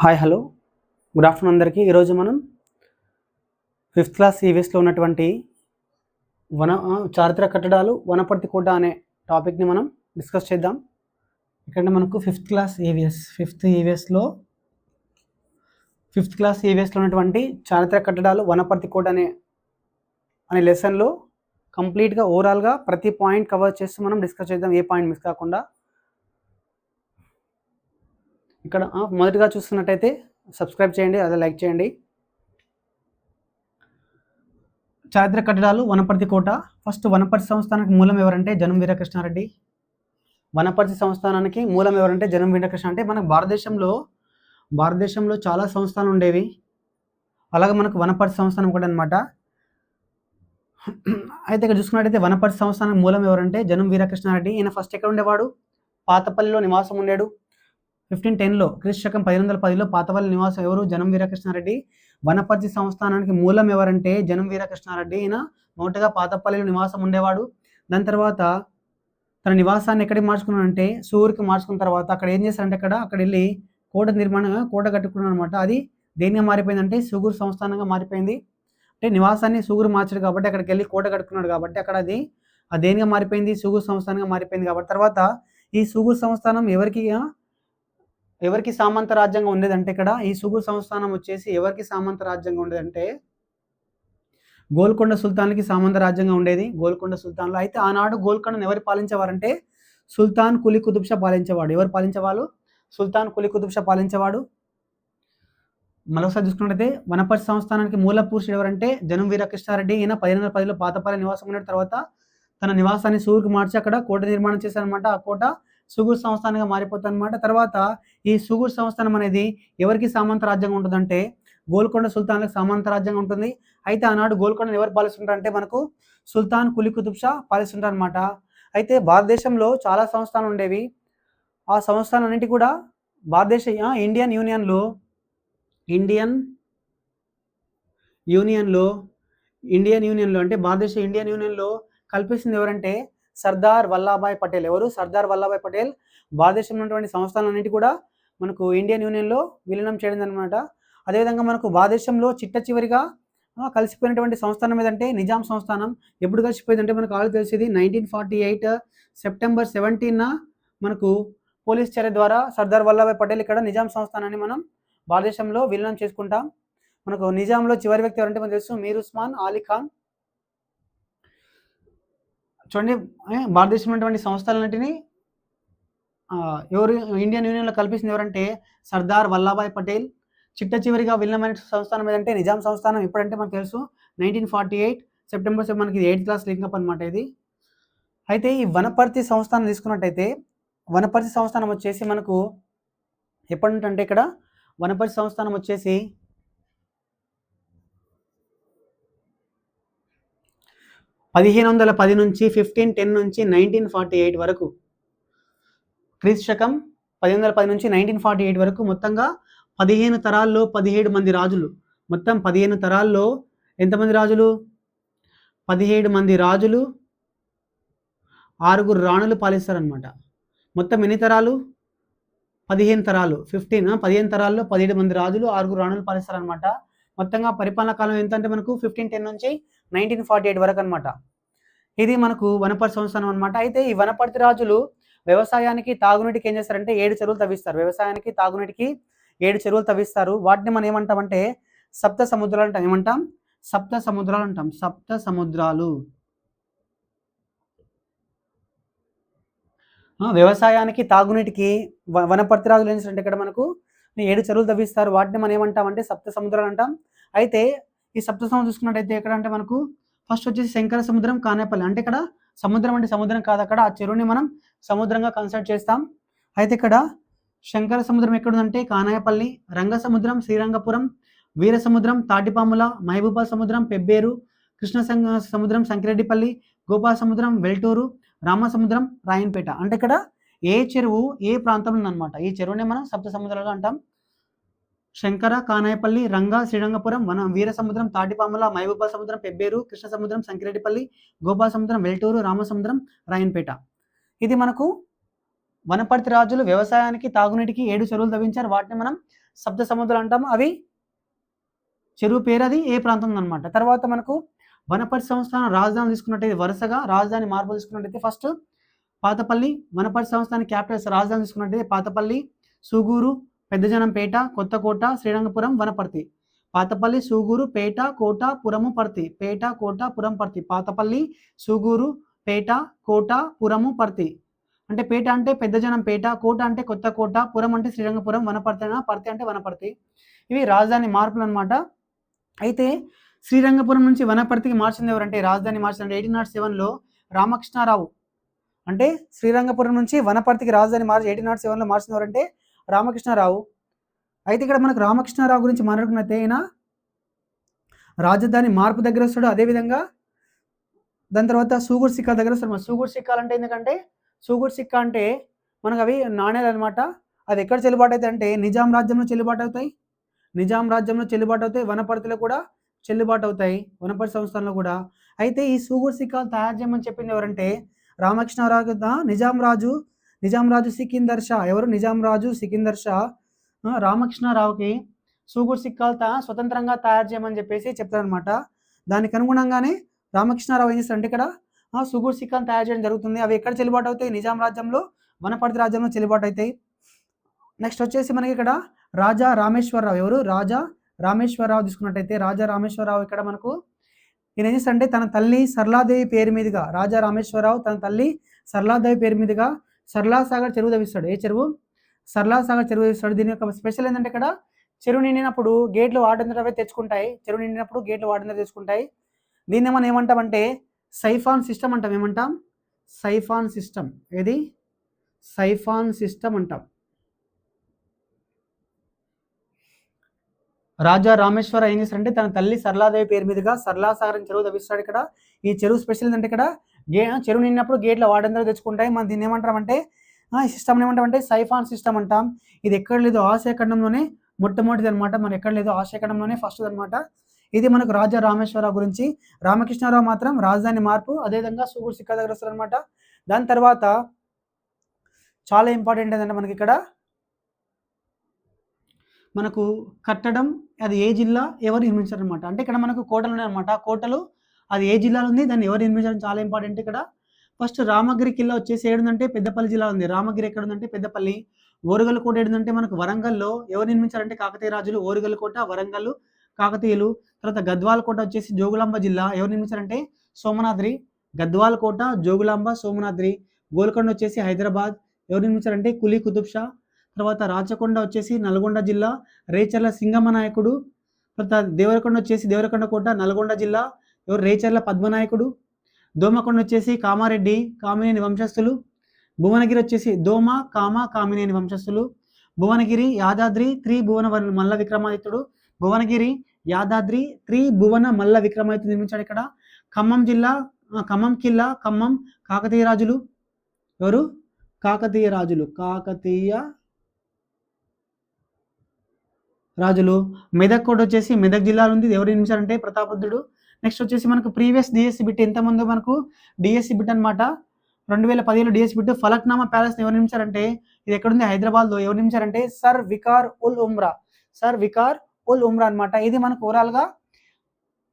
Hi hello good afternoon అందరికీ. ఈరోజు మనం 5th క్లాస్ ఈవీఎస్లో ఉన్నటువంటి చారిత్రక కట్టడాలు వనపర్తి కోట అనే టాపిక్ని మనం డిస్కస్ చేద్దాం. ఇక్కడ మనకు 5th క్లాస్ ఈవీఎస్లో ఉన్నటువంటి చారిత్రక కట్టడాలు వనపర్తి కోట అనే లెసన్లో కంప్లీట్గా ఓవరాల్గా ప్రతి పాయింట్ కవర్ చేస్తూ మనం డిస్కస్ చేద్దాం, ఏ పాయింట్ మిస్ కాకుండా. ఇక్కడ మొదటిగా చూస్తున్నట్టయితే సబ్స్క్రైబ్ చేయండి, అదే లైక్ చేయండి. చారిత్రక కట్టడాలు వనపర్తి కోట. ఫస్ట్ వనపర్తి సంస్థానానికి మూలం ఎవరంటే జనం వీరకృష్ణారెడ్డి. వనపర్తి సంస్థానానికి మూలం ఎవరంటే జనం వీరకృష్ణ. అంటే మనకు భారతదేశంలో చాలా సంస్థానాలు ఉండేవి, అలాగే మనకు వనపర్తి సంస్థానం కూడా అనమాట. అయితే ఇక్కడ చూసుకున్నట్టయితే వనపర్తి సంస్థానానికి మూలం ఎవరంటే జనం వీరకృష్ణారెడ్డి. ఈయన ఫస్ట్ ఎక్కడ ఉండేవాడు? పాతపల్లిలో నివాసం ఉండేడు. 1510లో క్రీస్తు 1110లో పాతపల్లి నివాసం ఎవరు? జనం వీరకృష్ణారెడ్డి. వనపర్తి సంస్థానానికి మూలం ఎవరంటే జనం వీరకృష్ణారెడ్డి. ఈయన మొదటగా పాతపల్లిలో నివాసం ఉండేవాడు. దాని తర్వాత తన నివాసాన్ని ఎక్కడికి మార్చుకున్నాడంటే సూర్యుకి మార్చుకున్న తర్వాత అక్కడ ఏం చేశారంటే అక్కడ వెళ్ళి కోట కట్టుకున్నాడు అనమాట. అది దేనిగా మారిపోయిందంటే సూగూరు సంస్థానంగా మారిపోయింది. అంటే నివాసాన్ని సూగూరు మార్చాడు కాబట్టి అక్కడికి వెళ్ళి కోట కట్టుకున్నాడు కాబట్టి అక్కడ అది దేనిగా మారిపోయింది? సూగూరు సంస్థానంగా మారిపోయింది. కాబట్టి తర్వాత ఈ సూగూరు సంస్థానం ఎవరికి సామంత రాజ్యంగా ఉండేదంటే ఇక్కడ ఈ సూగూరు సంస్థానం వచ్చేసి ఎవరికి సామంత రాజ్యంగా ఉండేదంటే గోల్కొండ సుల్తాన్కి సామంత రాజ్యంగా ఉండేది. గోల్కొండ సుల్తాన్లో అయితే ఆనాడు గోల్కొండను ఎవరు పాలించేవారంటే సుల్తాన్ కులీ కుతుబ్ షా పాలించేవాడు. ఎవరు పాలించేవాళ్ళు? సుల్తాన్ కులీ కుతుబ్ షా పాలించేవాడు. మరొకసారి చూసుకున్నట్టయితే వనపర్తి సంస్థానానికి మూల పురుషుడు ఎవరంటే జనం వీరకృష్ణారెడ్డి. ఈయన 1510లో పాతపల్లి నివాసం ఉన్న తర్వాత తన నివాసాన్ని సూర్యుకు మార్చి అక్కడ కోట నిర్మాణం చేశారనమాట. ఆ కోట సూగూరు సంస్థానంగా మారిపోతుంది అనమాట. తర్వాత ఈ సూగూరు సంస్థానం అనేది ఎవరికి సామంత రాజ్యంగా ఉంటుందంటే గోల్కొండ సుల్తాన్లకు సామంత రాజ్యంగా ఉంటుంది. అయితే ఆనాడు గోల్కొండను ఎవరు పాలిస్తుంటారంటే మనకు సుల్తాన్ కులీ కుతుబ్ షా పాలిస్తుంటారు అనమాట. అయితే భారతదేశంలో చాలా సంస్థానాలు ఉండేవి. ఆ సంస్థానాలన్నింటి కూడా భారతదేశ ఇండియన్ యూనియన్లో అంటే భారతదేశ ఇండియన్ యూనియన్లో కల్పిస్తుంది ఎవరంటే సర్దార్ వల్లభాయ్ పటేల్. ఎవరు? సర్దార్ వల్లభాయ్ పటేల్ భారతదేశంలో ఉన్నటువంటి సంస్థలన్నింటి కూడా మనకు ఇండియన్ యూనియన్లో విలీనం చేయడం అనమాట. అదేవిధంగా మనకు భారతదేశంలో చివరిగా కలిసిపోయినటువంటి సంస్థానం ఏదంటే నిజాం సంస్థానం. ఎప్పుడు కలిసిపోయిందంటే మనకు ఆల్రెడీ తెలిసింది 1948 సెప్టెంబర్ 17న మనకు పోలీస్ చర్య ద్వారా సర్దార్ వల్లభాయ్ పటేల్ ఇక్కడ నిజాం సంస్థానాన్ని మనం భారతదేశంలో విలీనం చేసుకుంటాం. మనకు నిజాంలో చివరి వ్యక్తి ఎవరంటే మనకు తెలుసు మీర్ ఉస్మాన్ అలీ ఖాన్. చూడండి, భారతదేశంలో ఉన్నటువంటి సంస్థలన్నింటినీ ఎవరు ఇండియన్ యూనియన్లో కల్పిస్తుంది ఎవరంటే సర్దార్ వల్లభాయ్ పటేల్. చివరిగా విలీనమైన సంస్థానం ఏదంటే నిజాం సంస్థానం. ఎప్పుడంటే మనకు తెలుసు 1948 సెప్టెంబర్ 7. మనకి 8th క్లాస్ లింకప్ అనమాట ఇది. అయితే ఈ వనపర్తి సంస్థానం తీసుకున్నట్టయితే వనపర్తి సంస్థానం వచ్చేసి మనకు ఎప్పుడంటే ఇక్కడ వనపర్తి సంస్థానం వచ్చేసి 1510 నుంచి 1510 నుంచి 1948 వరకు క్రీస్తు శకం 1510 నుంచి 1948 వరకు మొత్తంగా 15 తరాల్లో 17 మంది రాజులు. మొత్తం 15 తరాల్లో ఎంతమంది రాజులు? 17 మంది రాజులు, 6 రాణులు పాలిస్తారనమాట. మొత్తం ఎన్ని తరాలు? 15 తరాలు. 15 తరాల్లో 17 మంది రాజులు, 6 రాణులు పాలిస్తారనమాట. మొత్తంగా పరిపాలనా కాలం ఎంత అంటే మనకు 1510 నుంచి 1948 వరకు అనమాట. ఇది మనకు వనపర్తి సంస్థానం అనమాట. అయితే ఈ వనపర్తి రాజులు వ్యవసాయానికి తాగునీటికి ఏం చేస్తారంటే 7 చెరువులు తవ్విస్తారు. వ్యవసాయానికి తాగునీటికి 7 చెరువులు తవ్విస్తారు. వాటిని మనం ఏమంటామంటే సప్త సముద్రాలు అంటాం. ఏమంటాం? సప్త సముద్రాలు అంటాం. సప్త సముద్రాలు. వ్యవసాయానికి తాగునీటికి వనపర్తి రాజులు ఏం చేస్తారంటే ఇక్కడ మనకు 7 చెరువులు తవ్విస్తారు. వాటిని మనం ఏమంటామంటే సప్త సముద్రాలు అంటాం. అయితే ఈ సప్త సముద్రం చూసుకున్నట్టయితే ఎక్కడ అంటే మనకు ఫస్ట్ వచ్చేసి శంకర సముద్రం, కానేపల్లి. అంటే ఇక్కడ సముద్రం అంటే సముద్రం కాదు, అక్కడ ఆ చెరువుని మనం సముద్రంగా కన్సిడర్ చేస్తాం. అయితే ఇక్కడ శంకర సముద్రం ఎక్కడుందంటే కానాయపల్లి, రంగ సముద్రం శ్రీరంగపురం, వీర సముద్రం తాటిపాముల, మహబూబా సముద్రం పెబ్బేరు, కృష్ణ సముద్రం సంకిరెడ్డిపల్లి, గోపాల సముద్రం వెల్టూరు, రామసముద్రం రాయన్పేట. అంటే ఇక్కడ ఏ చెరువు ఏ ప్రాంతంలో ఉందన్నమాట. ఈ చెరువునే మనం సప్త సముద్రాలు అంటాం. శంకర, కానాయపల్లి, రంగ, శ్రీరంగపురం, వీర సముద్రం, తాటిపాముల, మహబూబా సముద్రం పెబ్బేరు, కృష్ణ సముద్రం సంకిరెడ్డిపల్లి, గోపాల సముద్రం వెల్టూరు, రామసముద్రం రాయన్పేట. ఇది మనకు వనపర్తి రాజులు వ్యవసాయానికి తాగునీటికి 7 చెరువులు తవ్వించారు. వాటిని మనం సప్త సముద్రాలు అంటాం. అవి చెరువు పేరు, అది ఏ ప్రాంతం అనమాట. తర్వాత మనకు వనపర్తి సంస్థానం రాజధాని తీసుకున్నట్టయితే వరుసగా రాజధాని మార్పు తీసుకున్నట్టయితే ఫస్ట్ పాతపల్లి. వనపర్తి సంస్థానం క్యాపిటల్స్ రాజధాని తీసుకున్నట్టయితే పాతపల్లి, సూగూరు, పెద్దజనంపేట, కొత్తకోట, శ్రీరంగపురం, వనపర్తి. పాతపల్లి, సూగూరు, పేట, కోట, పురము, పర్తి. పేట, కోట, పురం, పర్తి. పాతపల్లి, సూగూరు, పేట, కోట, పురము, పర్తి. అంటే పేట అంటే పెద్దజనం పేట, కోట అంటే కొత్త కోట, పురం అంటే శ్రీరంగపురం, వనపర్తి పర్తి అంటే వనపర్తి. ఇవి రాజధాని మార్పులు అనమాట. అయితే శ్రీరంగపురం నుంచి వనపర్తికి మార్చింది ఎవరంటే, రాజధాని మార్చింది 1807లో రామకృష్ణారావు. అంటే శ్రీరంగపురం నుంచి వనపర్తికి రాజధాని మార్చి 1807లో మార్చింది ఎవరంటే రామకృష్ణారావు. అయితే ఇక్కడ మనకు రామకృష్ణారావు గురించి మాట్లాడుకున్నట్టే ఆయన రాజధాని మార్పు దగ్గర వస్తాడు. అదేవిధంగా దాని తర్వాత సూగూరు సిక్కా దగ్గర వస్తాడు. సూగూరు సిక్కాలు అంటే ఎందుకంటే సూగూరు సిక్కా అంటే మనకు అవి నాణ్యాలు అనమాట. అది ఎక్కడ చెల్లుబాటు అవుతాయి అంటే నిజాం రాజ్యంలో చెల్లుబాటు అవుతాయి. నిజాం రాజ్యంలో చెల్లుబాటు అవుతాయి, వనపర్తిలో కూడా చెల్లుబాటు అవుతాయి, వనపర్తి సంస్థానంలో కూడా. అయితే ఈ సూగూరు సిక్కాలు తయారు చేయమని చెప్పింది ఎవరంటే రామకృష్ణారావు. నిజాం రాజు సికిందర్ షా. ఎవరు? నిజాం రాజు సికిందర్ షా రామకృష్ణారావుకి సూగూరు సిక్కాలు స్వతంత్రంగా తయారు చేయమని చెప్పేసి చెప్తారనమాట. దానికి అనుగుణంగానే రామకృష్ణారావు ఏం చేస్తారంటే ఇక్కడ సూగూరు సిక్కాలు తయారు చేయడం జరుగుతుంది. అవి ఎక్కడ చెల్లుబాటు అవుతాయి? నిజాం రాజ్యంలో, వనపర్తి రాజ్యంలో చెల్లుబాటు అవుతాయి. నెక్స్ట్ వచ్చేసి మనకి ఇక్కడ రాజా రామేశ్వరరావు. ఎవరు? రాజా రామేశ్వరరావు తీసుకున్నట్టయితే రాజా రామేశ్వరరావు ఇక్కడ మనకు ఈయన ఏం చేస్తారంటే తన తల్లి సరళాదేవి పేరు మీదుగా, రాజా రామేశ్వరరావు తన తల్లి సరళాదేవి పేరు మీదుగా సరళాసాగర్ చెరువు తవ్విస్తాడు. ఏ చెరువు? సరళాసాగర్ చెరువు తవ్విస్తాడు. దీని యొక్క స్పెషల్ ఏంటంటే ఇక్కడ చెరువు నిండినప్పుడు గేట్లు వాటిందరవే తెచ్చుకుంటాయి. చెరువు నిండినప్పుడు గేట్లు వాటిందర తెచ్చుకుంటాయి. దీన్ని మనం ఏమంటామంటే సైఫాన్ సిస్టమ్ అంటాం. ఏమంటాం? Siphon system. ఏది? సైఫాన్ సిస్టమ్ అంటాం. రాజా రామేశ్వర ఏం చేస్తారంటే తన తల్లి సరళాదేవి పేరు మీదుగా సరళాసాగరం చెరువు తవ్విస్తాడు. ఇక్కడ ఈ చెరువు స్పెషల్ ఏంటంటే ఇక్కడ చెరువు నిండినప్పుడు గేట్ల వాటందరూ తెచ్చుకుంటాయి. మనం దీన్ని ఏమంటామంటే ఈ సిస్టమ్ ఏమంటామంటే సైఫాన్ సిస్టమ్ అంటాం. ఇది ఎక్కడ లేదు, ఆసియా ఖండంలోనే మొట్టమొదటిది అనమాట. మన ఎక్కడ లేదు, ఆసియా ఖండంలోనే ఫస్ట్ అనమాట. ఇది మనకు రాజా రామేశ్వరరావు గురించి. రామకృష్ణారావు మాత్రం రాజధాని మార్పు, అదేవిధంగా సూగూరు సిక్కా దగ్గర వస్తారనమాట. దాని తర్వాత చాలా ఇంపార్టెంట్ ఏంటంటే మనకి ఇక్కడ మనకు కట్టడం, అది ఏ జిల్లా, ఎవరు నిర్మించారనమాట. అంటే ఇక్కడ మనకు కోటలు ఉన్నాయన్నమాట. కోటలు అది ఏ జిల్లాలో ఉంది, దాన్ని ఎవరు నిర్మించడం చాలా ఇంపార్టెంట్. ఇక్కడ ఫస్ట్ రామగిరి కిల్లా వచ్చేసి ఏడుందంటే పెద్దపల్లి జిల్లా ఉంది. రామగిరి ఎక్కడ ఉందంటే పెద్దపల్లి. ఓరుగల్ కోట ఏడుందంటే మనకు వరంగల్లో. ఎవరు నిర్మించారంటే కాకతీయ రాజులు. ఓరుగల్ కోట, వరంగల్, కాకతీయులు. తర్వాత గద్వాల కోట వచ్చేసి జోగులాంబ జిల్లా. ఎవరు నిర్మించారంటే సోమనాద్రి. గద్వాల కోట, జోగులాంబ, సోమనాద్రి. గోల్కొండ వచ్చేసి హైదరాబాద్. ఎవరు నిర్మించారంటే కులీ కుతుబ్ షా. తర్వాత రాచకొండ వచ్చేసి నల్గొండ జిల్లా, రేచర్ల సింగమ నాయకుడు. తర్వాత దేవరకొండ వచ్చేసి దేవరకొండ కోట, నల్గొండ జిల్లా. ఎవరు? రేచర్ల పద్మనాయకుడు. దోమకొండ వచ్చేసి కామారెడ్డి, కామినేని వంశస్థులు. భువనగిరి వచ్చేసి దోమ, కామ, కామినేని వంశస్థులు. భువనగిరి, యాదాద్రి, త్రిభువన మల్ల విక్రమాదిత్యుడు. భువనగిరి, యాదాద్రి, త్రిభువన మల్ల విక్రమాదిత్యుడు నిర్మించాడు ఇక్కడ. ఖమ్మం జిల్లా, ఖమ్మం కిల్లా, ఖమ్మం, కాకతీయ రాజులు. ఎవరు? కాకతీయ రాజులు. కాకతీయ రాజులు. మెదక్ కోట వచ్చేసి మెదక్ జిల్లాలో ఉంది. ఎవరు నిర్మించారంటే ప్రతాపరుద్రుడు. నెక్స్ట్ వచ్చేసి మనకు ప్రీవియస్ డిఎస్సి బిట్ ఎంతమంది మనకు డిఎస్సి బిట్ అనమాట. 2017 డిఎస్సి బిట్ ఫలక్నామా ప్యాలెస్ ఎవరు నిర్మించారంటే ఇది ఎక్కడుంది? హైదరాబాద్లో. ఎవరు నిర్మించారంటే సర్ వికార్ ఉల్ ఉమ్రా. సర్ వికార్ ఉల్ ఉమ్రా అనమాట. ఇది మనకు ఓవరాల్గా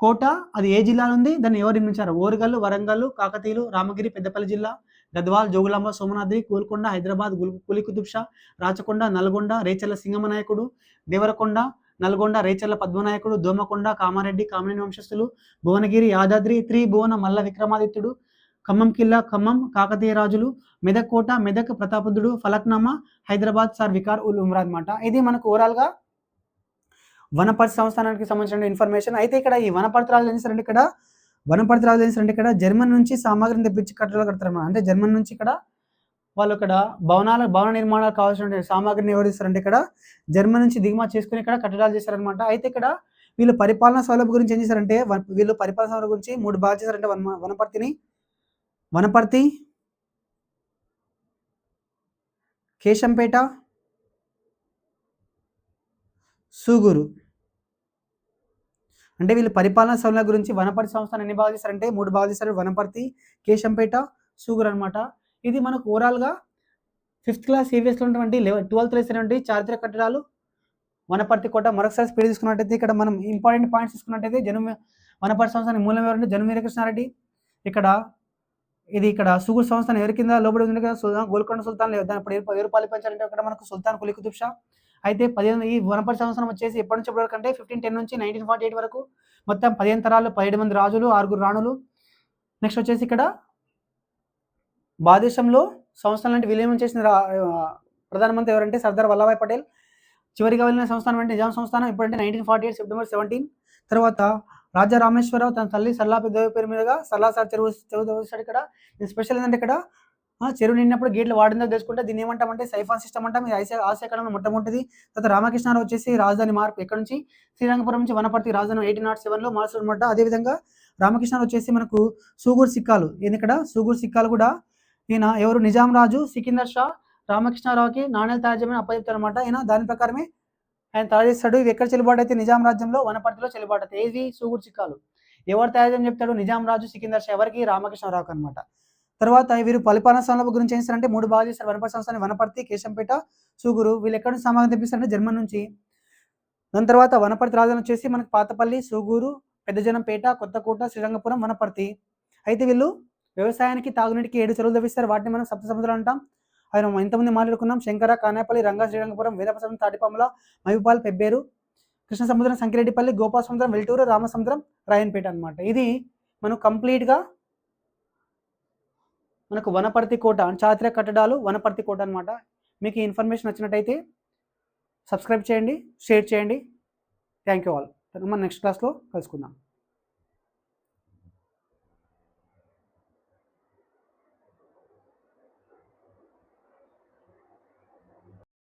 కోట, అది ఏ జిల్లాలో ఉంది, దాన్ని ఎవరు నిర్మించారు? ఓరుగల్లు, వరంగల్, కాకతీయులు, రామగిరి పెద్దపల్లి జిల్లా, గద్వాల్, జోగులాంబ, సోమనాద్రి, గోల్కొండ, హైదరాబాద్, కులీ కుతుబ్ షా, రాచకొండ, నల్గొండ, రేచర్ల సింగమ నాయకుడు, దేవరకొండ, నల్గొండ, రేచర్ల పద్మనాయకుడు, దోమకొండ, కామారెడ్డి, కామినేని వంశస్థులు, భువనగిరి, యాదాద్రి, త్రిభువన మల్ల విక్రమాదిత్యుడు, ఖమ్మం కిల్లా, ఖమ్మం, కాకతీయ రాజులు, మెదక్ కోట, మెదక్ ప్రతాపరుద్రుడు, ఫలక్నామా, హైదరాబాద్, సర్ వికార్ ఉల్ ఉమ్రా అనమాట. ఇది మనకు ఓవరాల్గా వనపర్తి సంస్థానానికి సంబంధించిన ఇన్ఫర్మేషన్. అయితే ఇక్కడ ఈ వనపర్తి రాజులు ఏం చేస్తారంటే ఇక్కడ జర్మన్ నుంచి సామాగ్రిని తెప్పించి కట్టడాలు కడతారు. అంటే జర్మన్ నుంచి ఇక్కడ వాళ్ళు ఇక్కడ భవన నిర్మాణాలు కావాల్సిన సామాగ్రిని ఎవరు ఇస్తారంటే ఇక్కడ జర్మన్ నుంచి దిగుమతి చేసుకుని ఇక్కడ కట్టడాలు చేస్తారనమాట. అయితే ఇక్కడ వీళ్ళు పరిపాలనా సౌలభ్యం గురించి ఏం చేశారంటే వీళ్ళు పరిపాలనా సౌలభ్యం గురించి 3 భాగాలు చేశారంటే వనపర్తి, కేశంపేట, సూగూరు. అంటే వీళ్ళు పరిపాలనా సౌలభ్యం గురించి వనపర్తి సంస్థను ఎన్ని భాగాలు చేశారంటే 3 భాగాలు చేశారు. వనపర్తి, కేశంపేట, సూగూరు అనమాట. ఇది మనకు ఓవరాల్గా 5th క్లాస్ ఈవీఎస్లో ఉన్నటువంటి 12th వేసినటువంటి చారిత్రక కట్టడాలు వనపర్తి కోట. మరొకసారి స్పీడ్ తీసుకున్నట్టయితే ఇక్కడ మనం ఇంపార్టెంట్ పాయింట్స్ తీసుకున్నట్టయితే వనపర్తి సంస్థానం మూలం ఎవరంటే జనుము వీరకృష్ణారెడ్డి. ఇక్కడ సూగూరు సంస్థానం ఎవరి కింద లోబడి ఉంది కదా, గోల్కొండ సుల్తాన్ లేదు, అప్పుడు ఎవరు పాలించారంటే అక్కడ మనకు సుల్తాన్ కులీ కుతుబ్ షా. అయితే ఈ వనపర్తి సంవత్సరం వచ్చేసి ఎప్పటి నుంచి ఎప్పటి వరకు అంటే 1510 నుంచి 1948 వరకు మొత్తం 15 తరాలు, 17 మంది రాజులు, 6 రాణులు. నెక్స్ట్ వచ్చేసి ఇక్కడ భారతదేశంలో సంస్థానం అంటే విలీనం చేసిన ప్రధానమంత్రి ఎవరంటే సర్దార్ వల్లభాయ్ పటేల్. చివరిగా వెళ్ళిన సంస్థానం అంటే నిజాం సంస్థానం, ఇప్పుడంటే 1948 సెప్టెంబర్ 17. తర్వాత రాజా రామేశ్వరరావు తన తల్లి సరళా పెద్దవి పేరు మీదుగా సరళాసార్ చెరువు తవ్విస్తాడు. ఇక్కడ స్పెషల్ ఏంటంటే ఇక్కడ చెరువు నిండినప్పుడు గేట్లు వాడిందో తెలుసుకుంటే దీన్ని ఏమంటామంటే సైఫాన్ సిస్టమ్ అంటాం. ఇది ఆసియా ఖండంలో మొట్టమొదటిది. తర్వాత రామకృష్ణారావు వచ్చేసి రాజధాని మార్పు ఎక్కడ నుంచి శ్రీరంగపురం నుంచి వనపర్తి రాజధాని 1807లో మార్చడం. అదేవిధంగా రామకృష్ణారావు వచ్చేసి మనకు సూగూరు సిక్కాలు, ఇక్కడ సూగూరు సిక్కాలు కూడా ఈయన ఎవరు నిజాం రాజు సికిందర్ షా రామకృష్ణారావుకి నాణ్యాలు తయారు చేయమని అప్పచెప్తారు అనమాట. ఈయన దాని ప్రకారమే ఆయన తయారు చేస్తాడు. ఇవి ఎక్కడ చెల్లుబాటు అయితే నిజాం రాజ్యంలో వనపర్తిలో చెల్లుబాటు అవుతాయి. ఏది సూగూరు సిక్కాలు ఎవరు తయారు చేయని చెప్తాడు, నిజాం రాజు సికిందర్ షా ఎవరికి, రామకృష్ణారావుకి అనమాట. తర్వాత వీరు పరిపాలనా స్థానాల గురించి ఏం చేస్తారంటే 3 బాగా చేస్తారు. వనపర్తి సంస్థానం వనపర్తి, కేశంపేట, సూగూరు. వీళ్ళు ఎక్కడి నుంచి సమాధానం తెప్పిస్తారంటే జర్మన్ నుంచి. దాని తర్వాత వనపర్తి రాజధాని వచ్చేసి మనకు పాతపల్లి, సూగూరు, పెద్దజనంపేట, కొత్తకోట, శ్రీరంగపురం, వనపర్తి. అయితే వీళ్ళు వ్యవసాయానికి తాగునీటికి 7 చెరువులు తవ్విస్తారు. వాటిని మనం సప్త సముద్రాలు అంటాం. అవి మనం ఇంతమంది మాట్లాడుకున్నాం. శంకర, కానేపల్లి, రంగా, శ్రీరంగపురం, వేదప్రసాదం, తాటిపాముల, మహిపాల్, పెబ్బేరు, కృష్ణ సముద్రం, సంకిరెడ్డిపల్లి, గోపాల సముద్రం, వెల్టూరు, రామసముద్రం, రాయన్పేట అనమాట. ఇది మనం కంప్లీట్గా మనకు వనపర్తి కోట చారిత్రక కట్టడాలు వనపర్తి కోట అనమాట. మీకు ఈ ఇన్ఫర్మేషన్ నచ్చినట్టయితే సబ్స్క్రైబ్ చేయండి, షేర్ చేయండి. Thank you all. మనం నెక్స్ట్ క్లాస్లో కలుసుకుందాం.